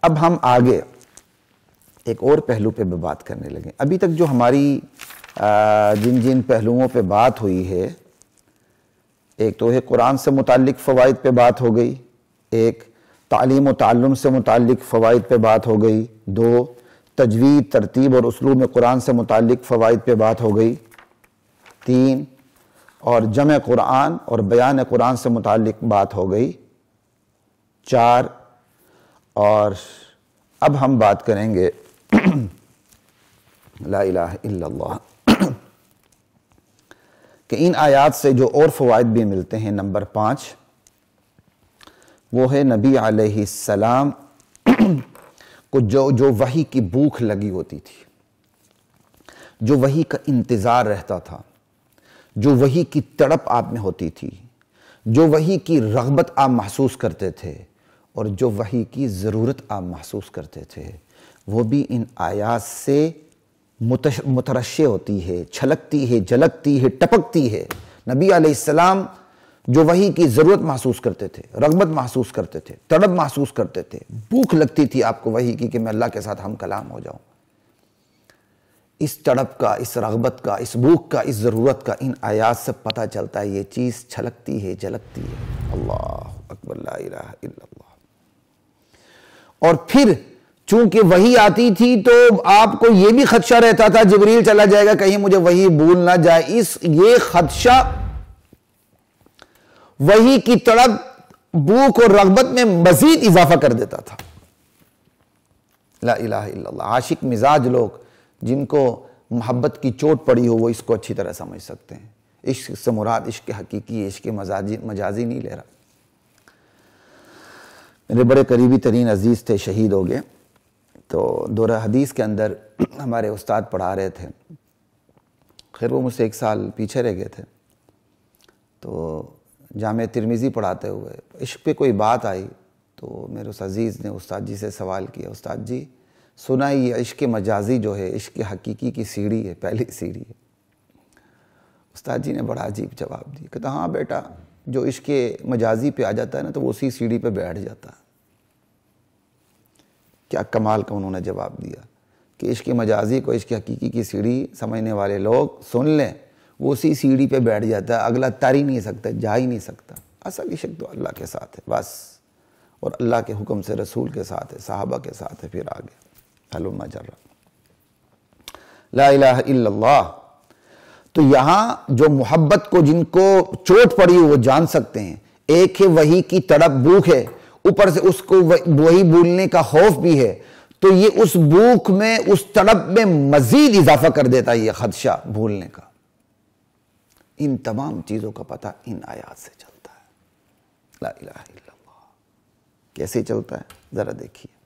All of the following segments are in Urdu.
اب ہم آگے ایک اور پہلو پہ بات کرنے لگے. ابھی تک جو ہماری جن پہلوؤں پہ بات ہوئی ہے، ایک تو ہے قرآن سے متعلق فوائد پہ بات ہو گئی، ایک تعلیم و تعلم سے متعلق فوائد پہ بات ہو گئی، دو تجوید، ترتیب اور اسلوب میں قرآن سے متعلق فوائد پہ بات ہو گئی، تین اور جمع قرآن اور بیان قرآن سے متعلق بات ہو گئی، چار اور اب ہم بات کریں گے لا الہ الا اللہ کہ ان آیات سے جو اور فوائد بھی ملتے ہیں. نمبر 5 وہ ہے نبی علیہ السلام کو جو وحی کی بھوک لگی ہوتی تھی، جو وحی کا انتظار رہتا تھا، جو وحی کی تڑپ آپ میں ہوتی تھی، جو وحی کی رغبت آپ محسوس کرتے تھے اور جو وحی کی ضرورت آپ محسوس کرتے تھے، وہ بھی ان آیات سے مترشح ہوتی ہے، چھلکتی ہے، جھلکتی ہے، ٹپکتی ہے. نبی علیہ السلام جو وحی کی ضرورت محسوس کرتے تھے، رغبت محسوس کرتے تھے، تڑپ محسوس کرتے تھے، بھوک لگتی تھی آپ کو وحی کی کہ میں اللہ کے ساتھ ہم کلام ہو جاؤں. اس تڑپ کا، اس رغبت کا، اس بھوک کا، اس ضرورت کا ان آیات سے پتہ چلتا ہے یہ چیز چھلکتی ہے، جھلکتی ہے. اللہ اکبر، لا الہ الا اللہ. اور پھر چونکہ وحی آتی تھی تو آپ کو یہ بھی خدشہ رہتا تھا جبریل چلا جائے گا، کہیں مجھے وحی بھول نہ جائے. یہ خدشہ وحی کی تڑپ، بھوک اور رغبت میں مزید اضافہ کر دیتا تھا. لا الہ الا اللہ. عاشق مزاج لوگ جن کو محبت کی چوٹ پڑی ہو وہ اس کو اچھی طرح سمجھ سکتے ہیں. عشق سے مراد عشق حقیقی، عشق مجازی نہیں لے رہا. میرے بڑے قریبی ترین عزیز تھے، شہید ہو گئے. تو دورہ حدیث کے اندر ہمارے استاد پڑھا رہے تھے. خیر وہ مجھ سے 1 سال پیچھے رہ گئے تھے. تو جامعہ ترمذی پڑھاتے ہوئے عشق پہ کوئی بات آئی تو میرے اس عزیز نے استاد جی سے سوال کیا، استاد جی سنا یہ عشق مجازی جو ہے عشق حقیقی کی سیڑھی ہے، پہلی سیڑھی ہے. استاد جی نے بڑا عجیب جواب دیا، کہتا ہاں بیٹا، جو عشق مجازی پہ آ جاتا ہے نا تو وہ اسی سیڑھی پہ بیٹھ جاتا ہے. کیا کمال کا انہوں نے جواب دیا کہ عشق مجازی کو عشق حقیقی کی سیڑھی سمجھنے والے لوگ سن لیں، وہ اسی سیڑھی پہ بیٹھ جاتا ہے، اگلا تر ہی نہیں سکتا، جا ہی نہیں سکتا. اصل عشق تو اللہ کے ساتھ ہے بس، اور اللہ کے حکم سے رسول کے ساتھ ہے، صحابہ کے ساتھ ہے، پھر آگے حلم جرا. لا الہ الا اللہ. تو یہاں جو محبت کو جن کو چوٹ پڑی وہ جان سکتے ہیں. ایک ہے وحی کی تڑپ، بھوک ہے، اوپر سے اس کو وہی بھولنے کا خوف بھی ہے. تو یہ اس بھوک میں، اس تڑپ میں مزید اضافہ کر دیتا ہے یہ خدشہ بھولنے کا. ان تمام چیزوں کا پتہ ان آیات سے چلتا ہے. لا الہ الا اللہ. کیسے چلتا ہے ذرا دیکھیے.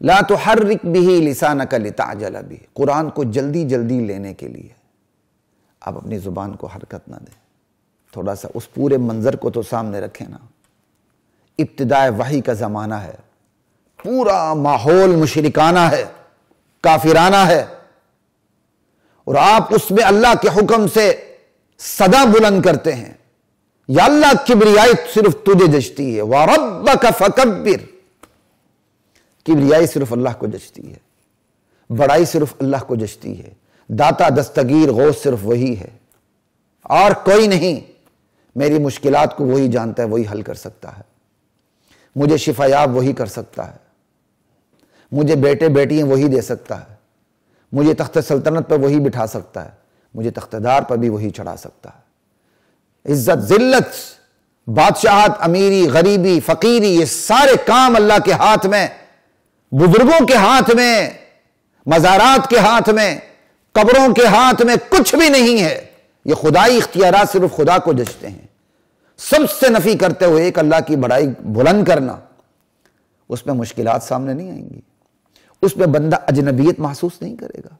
لا تحرک به لسانک لتعجل به. قرآن کو جلدی جلدی لینے کے لیے آپ اپنی زبان کو حرکت نہ دیں. تھوڑا سا اس پورے منظر کو تو سامنے رکھیں نا. ابتداء وحی کا زمانہ ہے، پورا ماحول مشرکانہ ہے، کافرانہ ہے، اور آپ اس میں اللہ کے حکم سے صدا بلند کرتے ہیں، یا اللہ کبریائی صرف تجھے جچتی ہے. وَرَبَّكَ فَكَبِّرْ. کبریائی صرف اللہ کو جچتی ہے، بڑائی صرف اللہ کو جچتی ہے. داتا دستگیر غوث صرف وہی ہے اور کوئی نہیں. میری مشکلات کو وہی جانتا ہے، وہی حل کر سکتا ہے. مجھے شفا یاب وہی کر سکتا ہے. مجھے بیٹے بیٹیاں وہی دے سکتا ہے. مجھے تخت سلطنت پر وہی بٹھا سکتا ہے. مجھے تخت دار پر بھی وہی چڑھا سکتا ہے. عزت، ذلت، بادشاہت، امیری، غریبی، فقیری، یہ سارے کام اللہ کے ہاتھ میں، بزرگوں کے ہاتھ میں، مزارات کے ہاتھ میں، قبروں کے ہاتھ میں کچھ بھی نہیں ہے. یہ خدائی اختیارات صرف خدا کو جچتے ہیں. سب سے نفی کرتے ہوئے ایک اللہ کی بڑائی بلند کرنا، اس میں مشکلات سامنے نہیں آئیں گی. اس میں بندہ اجنبیت محسوس نہیں کرے گا.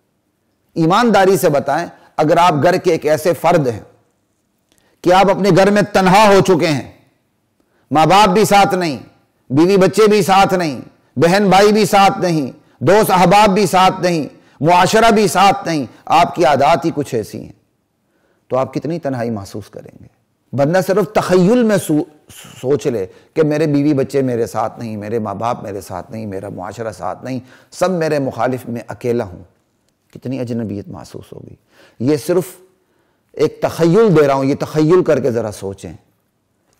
ایمانداری سے بتائیں، اگر آپ گھر کے ایک ایسے فرد ہیں کہ آپ اپنے گھر میں تنہا ہو چکے ہیں، ماں باپ بھی ساتھ نہیں، بیوی بچے بھی ساتھ نہیں، بہن بھائی بھی ساتھ نہیں، دوست احباب بھی ساتھ نہیں، معاشرہ بھی ساتھ نہیں، آپ کی عادات ہی کچھ ایسی ہیں، تو آپ کتنی تنہائی محسوس کریں گے. بندہ صرف تخیل میں سوچ لے کہ میرے بیوی بچے میرے ساتھ نہیں، میرے ماں باپ میرے ساتھ نہیں، میرا معاشرہ ساتھ نہیں، سب میرے مخالف، میں اکیلا ہوں، کتنی اجنبیت محسوس ہوگی۔ یہ صرف ایک تخیل دے رہا ہوں، یہ تخیل کر کے ذرا سوچیں۔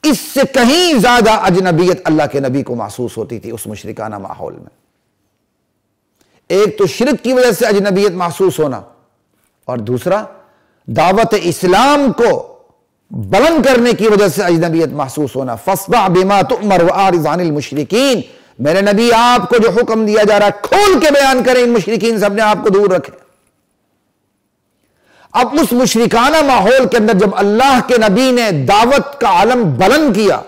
اس سے کہیں زیادہ اجنبیت اللہ کے نبی کو محسوس ہوتی تھی اس مشرکانہ ماحول میں۔ ایک تو شرک کی وجہ سے اجنبیت محسوس ہونا، اور دوسرا دعوت اسلام کو بلند کرنے کی وجہ سے اجنبیت محسوس ہونا۔ فاصدع بما تؤمر واعرض عن المشرکین، میرے نبی آپ کو جو حکم دیا جا رہا ہے کھول کے بیان کریں، ان مشرکین سے اپنے آپ کو دور رکھیں۔ اب اس مشرکانہ ماحول کے اندر جب اللہ کے نبی نے دعوت کا علم بلند کیا،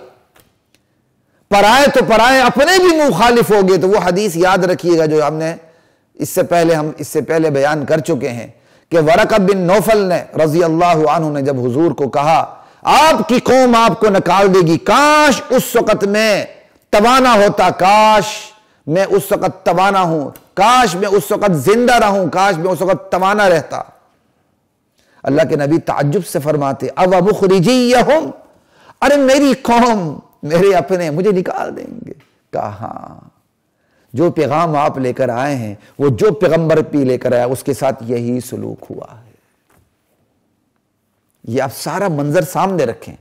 پرائے تو پرائے اپنے بھی مخالف ہو گئے، تو وہ حدیث یاد رکھیے گا جو ہم اس سے پہلے بیان کر چکے ہیں کہ ورقہ بن نوفل نے رضی اللہ عنہ نے جب حضور کو کہا آپ کی قوم آپ کو نکال دے گی، کاش اس وقت میں توانا ہوتا، کاش میں اس وقت توانا ہوں، کاش میں اس وقت زندہ رہوں، کاش میں اس وقت توانا رہتا۔ اللہ کے نبی تعجب سے فرماتے او مخرجیہم، ارے میری قوم، میرے اپنے مجھے نکال دیں گے؟ کہا ہاں، جو پیغام آپ لے کر آئے ہیں، وہ جو پیغمبر بھی لے کر آیا اس کے ساتھ یہی سلوک ہوا ہے۔ یہ آپ سارا منظر سامنے رکھیں،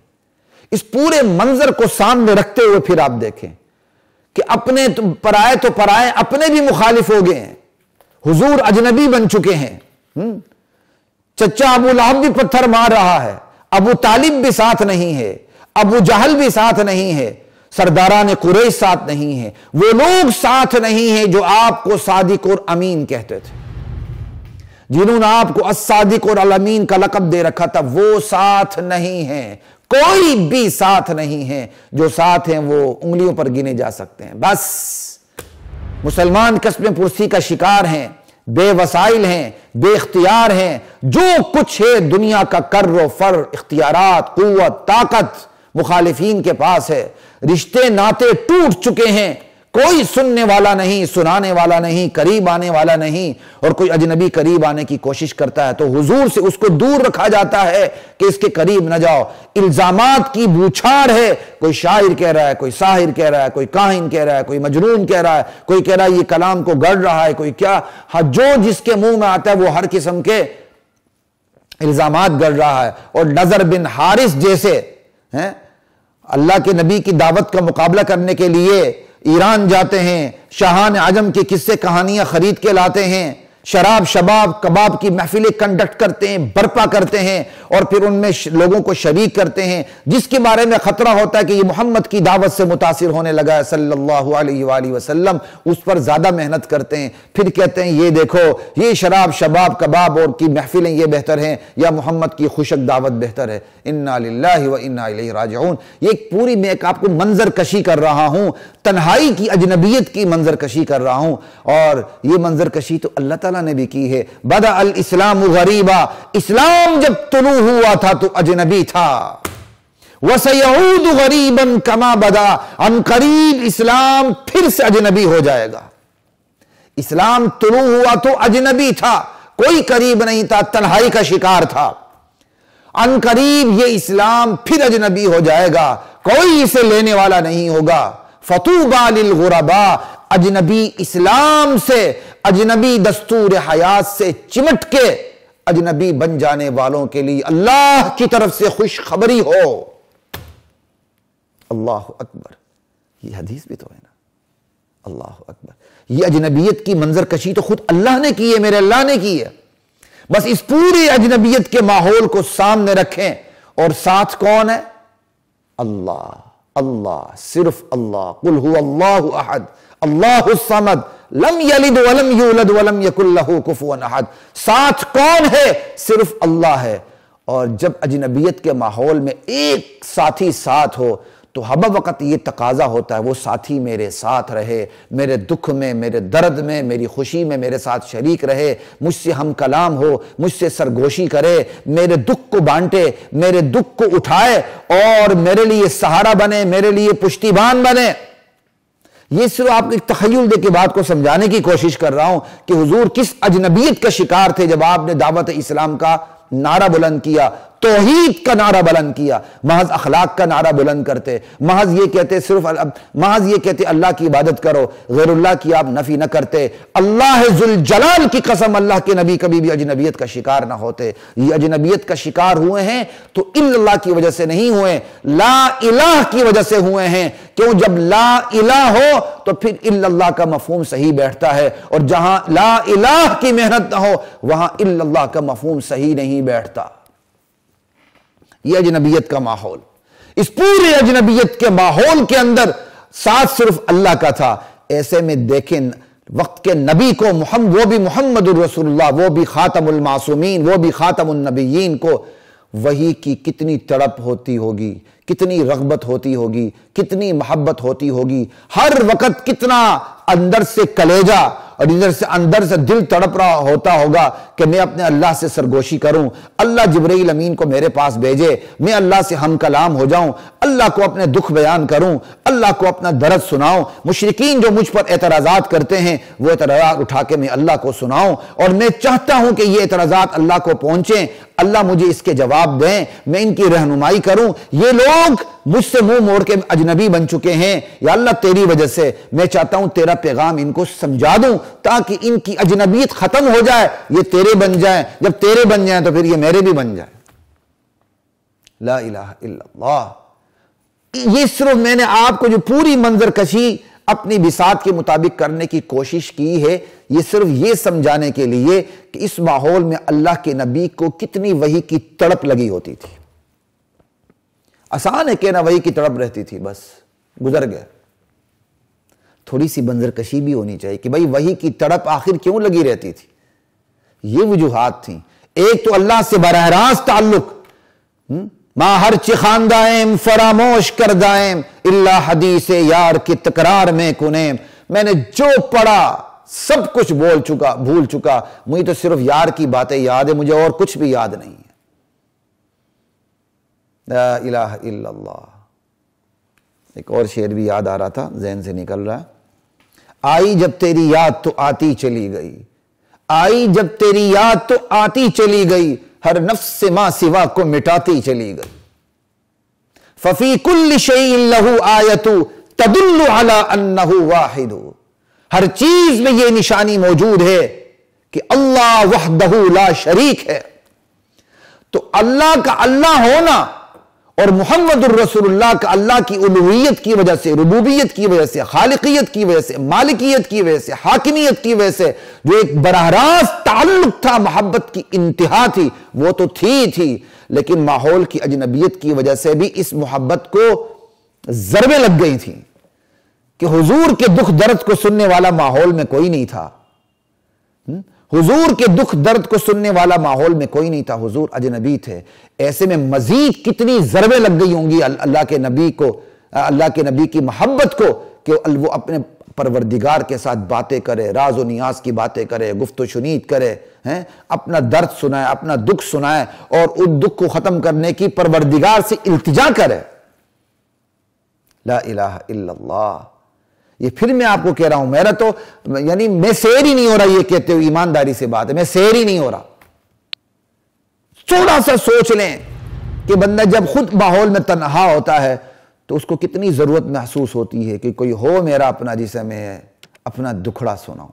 اس پورے منظر کو سامنے رکھتے ہوئے پھر آپ دیکھیں کہ اپنے پرائے تو پرائے اپنے بھی مخالف ہو گئے ہیں، حضور اجنبی بن چکے ہیں، چچا ابو لہب بھی پتھر مار رہا ہے، ابو طالب بھی ساتھ نہیں ہے، ابو جہل بھی ساتھ نہیں ہے، سرداران قریش ساتھ نہیں ہیں، وہ لوگ ساتھ نہیں ہیں جو آپ کو صادق اور امین کہتے تھے، جنہوں نے آپ کو الصادق اور الامین کا لقب دے رکھا تھا، وہ ساتھ نہیں ہیں، کوئی بھی ساتھ نہیں ہے، جو ساتھ ہیں وہ انگلیوں پر گنے جا سکتے ہیں۔ بس مسلمان قسم پرسی کا شکار ہیں، بے وسائل ہیں، بے اختیار ہیں، جو کچھ ہے دنیا کا کر و فر، اختیارات، قوت، طاقت مخالفین کے پاس ہے، رشتے ناتے ٹوٹ چکے ہیں، کوئی سننے والا نہیں، سنانے والا نہیں، قریب آنے والا نہیں، اور کوئی اجنبی قریب آنے کی کوشش کرتا ہے تو حضور سے اس کو دور رکھا جاتا ہے کہ اس کے قریب نہ جاؤ۔ الزامات کی بوچھاڑ ہے، کوئی شاعر کہہ رہا ہے، کوئی ساحر کہہ رہا ہے، کوئی کاہن کہہ رہا ہے، کوئی مجنون کہہ رہا ہے، کوئی کہہ رہا ہے یہ کلام کو گڑھ رہا ہے، کوئی کیا، جو جس کے منہ میں آتا ہے وہ ہر قسم کے الزامات گڑھ رہا ہے۔ اور نضر بن حارث جیسے اللہ کے نبی کی دعوت کا مقابلہ کرنے کے لیے ایران جاتے ہیں، شاہان عجم کی قصے کہانیاں خرید کے لاتے ہیں، شراب شباب کباب کی محفلیں کنڈکٹ کرتے ہیں، برپا کرتے ہیں، اور پھر ان میں لوگوں کو شریک کرتے ہیں، جس کے بارے میں خطرہ ہوتا ہے کہ یہ محمد کی دعوت سے متاثر ہونے لگا ہے صلی اللہ علیہ وآلہ وسلم، اس پر زیادہ محنت کرتے ہیں، پھر کہتے ہیں یہ دیکھو یہ شراب شباب کباب اور کی محفلیں یہ بہتر ہیں یا محمد کی خوشک دعوت بہتر ہے۔ انا للہ و انا الیہ راجعون۔ یہ ایک پوری میں ایک آپ کو منظر کشی کر رہا ہوں، تنہائی کی، اجنبیت کی منظر کشی کر رہا ہوں، اور یہ منظر کشی تو اللہ تعالیٰ نے بھی کی ہے۔ بدأ الاسلام غریبا، اسلام جب طلوع ہوا تھا تو اجنبی تھا، وسيعود غریبا کما بدا، عن قریب اسلام پھر سے اجنبی ہو جائے گا۔ اسلام طلوع ہوا تو اجنبی تھا، کوئی قریب نہیں تھا، تنہائی کا شکار تھا، عن قریب یہ اسلام پھر اجنبی ہو جائے گا، کوئی اسے لینے والا نہیں ہوگا۔ فطوبى للغرباء، اجنبی اسلام سے، اجنبی دستور حیات سے چمٹ کے اجنبی بن جانے والوں کے لیے اللہ کی طرف سے خوشخبری ہو۔ اللہ اکبر، یہ حدیث بھی تو ہے نا، اللہ اکبر۔ یہ اجنبیت کی منظر کشی تو خود اللہ نے کی ہے، میرے اللہ نے کی ہے۔ بس اس پوری اجنبیت کے ماحول کو سامنے رکھیں، اور ساتھ کون ہے؟ اللہ، اللہ، صرف اللہ۔ قل هو اللہ احد اللہ الصمد لم یلد ولم یولد ولم یکن لہ کفوا احد۔ ساتھ کون ہے؟ صرف اللہ ہے۔ اور جب اجنبیت کے ماحول میں ایک ساتھی ساتھ ہو تو ہر وقت یہ تقاضا ہوتا ہے وہ ساتھی میرے ساتھ رہے، میرے دکھ میں، میرے درد میں، میری خوشی میں میرے ساتھ شریک رہے، مجھ سے ہم کلام ہو، مجھ سے سرگوشی کرے، میرے دکھ کو بانٹے، میرے دکھ کو اٹھائے، اور میرے لیے سہارا بنے، میرے لیے پشتیبان بنے۔ یہ صرف آپ ایک تخیل دے کے بات کو سمجھانے کی کوشش کر رہا ہوں کہ حضور کس اجنبیت کا شکار تھے جب آپ نے دعوت اسلام کا نعرہ بلند کیا، توحید کا نعرہ بلند کیا، محض اخلاق کا نعرہ بلند کرتے، محض یہ کہتے اللہ کی عبادت کرو، غیر اللہ کی آپ نفی نہ کرتے۔ اللہ ذوالجلال کی قسم، اللہ کے نبی کبھی بھی اجنبیت کا شکار نہ ہوتے۔ یہ اجنبیت کا شکار ہوئے ہیں تو الا اللہ کی وجہ سے نہیں ہوئے، لا الہ کی وجہ سے ہوئے ہیں۔ کیوں؟ جب لا الہ ہو تو پھر الا اللہ کا مفہوم صحیح بیٹھتا ہے، اور جہاں لا الہ کی محنت نہ ہو وہاں الا اللہ کا مفہوم صحیح نہیں بیٹھتا۔ یہ اجنبیت کا ماحول، اس پورے اجنبیت کے ماحول کے اندر ساتھ صرف اللہ کا تھا۔ ایسے میں دیکھیں وقت کے نبی کو، وہ بھی محمد الرسول اللہ، وہ بھی خاتم المعصومین، وہ بھی خاتم النبیین کو وحی کی کتنی تڑپ ہوتی ہوگی، کتنی رغبت ہوتی ہوگی، کتنی محبت ہوتی ہوگی، ہر وقت کتنا اندر سے کلیجہ اور اندر سے دل تڑپ رہا ہوتا ہوگا کہ میں اپنے اللہ سے سرگوشی کروں، اللہ جبرائیل امین کو میرے پاس بھیجے، میں اللہ سے ہم کلام ہو جاؤں، اللہ کو اپنے دکھ بیان کروں، اللہ کو اپنا درد سناؤں۔ مشرکین جو مجھ پر اعتراضات کرتے ہیں وہ اعتراضات اٹھا کے میں اللہ کو سناؤں، اور میں چاہتا ہوں کہ یہ اعتراضات اللہ کو پہنچیں، اللہ مجھے اس کے جواب دیں، میں ان کی رہنمائی کروں۔ یہ لوگ مجھ سے منہ موڑ کے اجنبی بن چکے ہیں، یا اللہ تیری وجہ سے میں چاہتا ہوں تیرا پیغام ان کو سمجھا دوں تاکہ ان کی اجنبیت ختم ہو جائے، یہ تیرے بن جائیں، جب تیرے بن جائیں تو پھر یہ میرے بھی بن جائیں۔ لا الہ الا اللہ۔ یہ صرف میں نے آپ کو جو پوری منظر کشی اپنی بساط کے مطابق کرنے کی کوشش کی ہے، یہ صرف یہ سمجھانے کے لیے کہ اس ماحول میں اللہ کے نبی کو کتنی وحی کی تڑپ لگی ہوتی تھی۔ آسان ہے کہنا وحی کی تڑپ رہتی تھی، بس گزر گئے۔ تھوڑی سی منظر کشی بھی ہونی چاہیے کہ بھئی وحی کی تڑپ آخر کیوں لگی رہتی تھی۔ یہ وجوہات تھیں۔ ایک تو اللہ سے براہ راست تعلق، ماں ہر چی خاندائم فراموش کردائم اللہ حدیث یار کی تکرار میں کنیم، میں نے جو پڑھا سب کچھ بھول چکا، مجھے تو صرف یار کی باتیں یاد ہے، مجھے اور کچھ بھی یاد نہیں ہے۔ لا الہ الا اللہ۔ ایک اور شعر بھی یاد آ رہا تھا، ذہن سے نکل رہا ہے۔ آئی جب تیری یاد تو آتی چلی گئی، آئی جب تیری یاد تو آتی چلی گئی، ہر نفس سے ماں سوا کو مٹاتی چلی گئی۔ ففی کل شیء لہ آیۃ تدل علی انہ واحد، ہر چیز میں یہ نشانی موجود ہے کہ اللہ وحدہ لا شریک ہے۔ تو اللہ کا اللہ ہونا اور محمد الرسول اللہ کا اللہ کی الوہیت کی وجہ سے، ربوبیت کی وجہ سے، خالقیت کی وجہ سے، مالکیت کی وجہ سے، حاکمیت کی وجہ سے جو ایک براہ راست تعلق تھا، محبت کی انتہا تھی، وہ تو تھی، لیکن ماحول کی اجنبیت کی وجہ سے بھی اس محبت کو ضربیں لگ گئی تھیں کہ حضور کے دکھ درد کو سننے والا ماحول میں کوئی نہیں تھا، حضور کے دکھ درد کو سننے والا ماحول میں کوئی نہیں تھا، حضور اجنبی تھے۔ ایسے میں مزید کتنی ضربیں لگ گئی ہوں گی اللہ کے نبی کو، اللہ کے نبی کی محبت کو، کہ وہ اپنے پروردگار کے ساتھ باتیں کرے، راز و نیاز کی باتیں کرے، گفت و شنید کرے، اپنا درد سنائے، اپنا دکھ سنائے، اور ان دکھ کو ختم کرنے کی پروردگار سے التجا کرے۔ لا الہ الا اللہ۔ یہ پھر میں آپ کو کہہ رہا ہوں، میرا تو یعنی میں سیر ہی نہیں ہو رہا، یہ کہتے ہوئے ایمانداری سے بات ہے، میں سیر ہی نہیں ہو رہا۔ تھوڑا سا سوچ لیں کہ بندہ جب خود ماحول میں تنہا ہوتا ہے تو اس کو کتنی ضرورت محسوس ہوتی ہے کہ کوئی ہو میرا اپنا جسے میں اپنا دکھڑا سناؤں،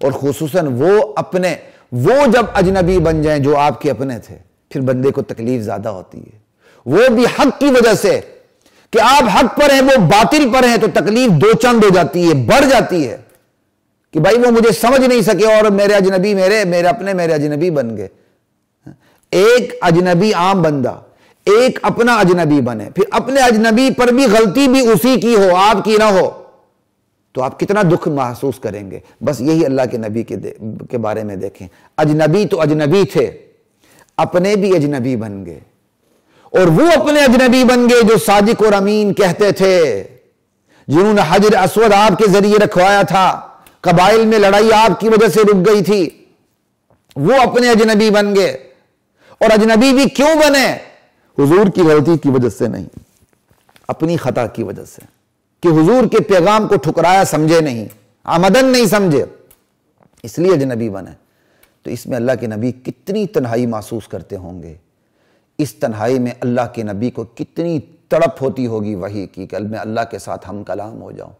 اور خصوصاً وہ جب اجنبی بن جائیں جو آپ کے اپنے تھے، پھر بندے کو تکلیف زیادہ ہوتی ہے، وہ بھی حق کی وجہ سے کہ آپ حق پر ہیں وہ باطل پر ہیں، تو تکلیف دو چند ہو جاتی ہے، بڑھ جاتی ہے کہ بھائی وہ مجھے سمجھ نہیں سکے اور میرے اجنبی میرے اجنبی بن گئے۔ ایک اجنبی عام بندہ ایک اپنا اجنبی بنے، پھر اپنے اجنبی پر بھی غلطی بھی اسی کی ہو، آپ کی نہ ہو، تو آپ کتنا دکھ محسوس کریں گے۔ بس یہی اللہ کے نبی کے بارے میں دیکھیں، اجنبی تو اجنبی تھے، اپنے بھی اجنبی بن گئے، اور وہ اپنے اجنبی بن گئے جو صادق اور امین کہتے تھے، جنہوں نے حجر اسود آپ کے ذریعے رکھوایا تھا، قبائل میں لڑائی آپ کی وجہ سے رک گئی تھی، وہ اپنے اجنبی بن گئے۔ اور اجنبی بھی کیوں بنے؟ حضور کی غلطی کی وجہ سے نہیں، اپنی خطا کی وجہ سے، کہ حضور کے پیغام کو ٹھکرایا، سمجھے نہیں، عمدن نہیں سمجھے، اس لیے اجنبی بنے۔ تو اس میں اللہ کے نبی کتنی تنہائی محسوس کرتے ہوں گے اس تنہائی میں اللہ کے نبی کو کتنی تڑپ ہوتی ہوگی وحی کی کہ میں اللہ کے ساتھ ہم کلام ہو جاؤں.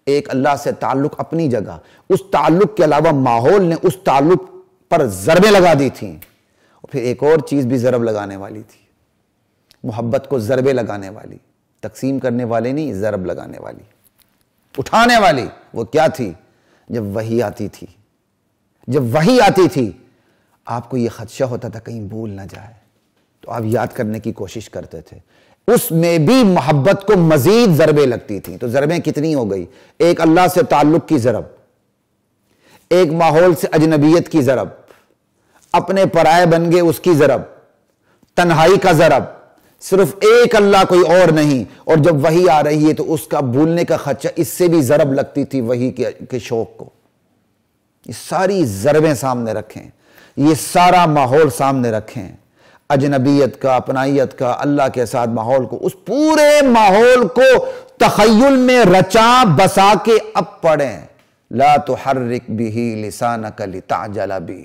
ایک اللہ سے تعلق اپنی جگہ، اس تعلق کے علاوہ ماحول نے اس تعلق پر ضربیں لگا دی تھیں. اور پھر ایک اور چیز بھی ضرب لگانے والی تھی، محبت کو ضربیں لگانے والی، تقسیم کرنے والے نہیں، ضرب لگانے والی، اٹھانے والی. وہ کیا تھی؟ جب وحی آتی تھی، جب وحی آتی تھی آپ کو یہ خدشہ ہوتا تھا کہیں بھول نہ جائے، تو آپ یاد کرنے کی کوشش کرتے تھے. اس میں بھی محبت کو مزید ضربیں لگتی تھیں. تو ضربیں کتنی ہو گئی؟ ایک اللہ سے تعلق کی ضرب، ایک ماحول سے اجنبیت کی ضرب، اپنے پرائے بن گئے اس کی ضرب، تنہائی کا ضرب، صرف ایک اللہ کوئی اور نہیں. اور جب وحی آ رہی ہے تو اس کا بھولنے کا خدشہ، اس سے بھی ضرب لگتی تھی وحی کے شوق کو. یہ ساری ضربیں سامنے رکھیں، یہ سارا ماحول سامنے رکھیں، اجنبیت کا، اپنائیت کا، اللہ کے ساتھ ماحول کو، اس پورے ماحول کو تخیل میں رچا بسا کے اب پڑھیں. لا تحرک بہ لسانک لتعجل بہ.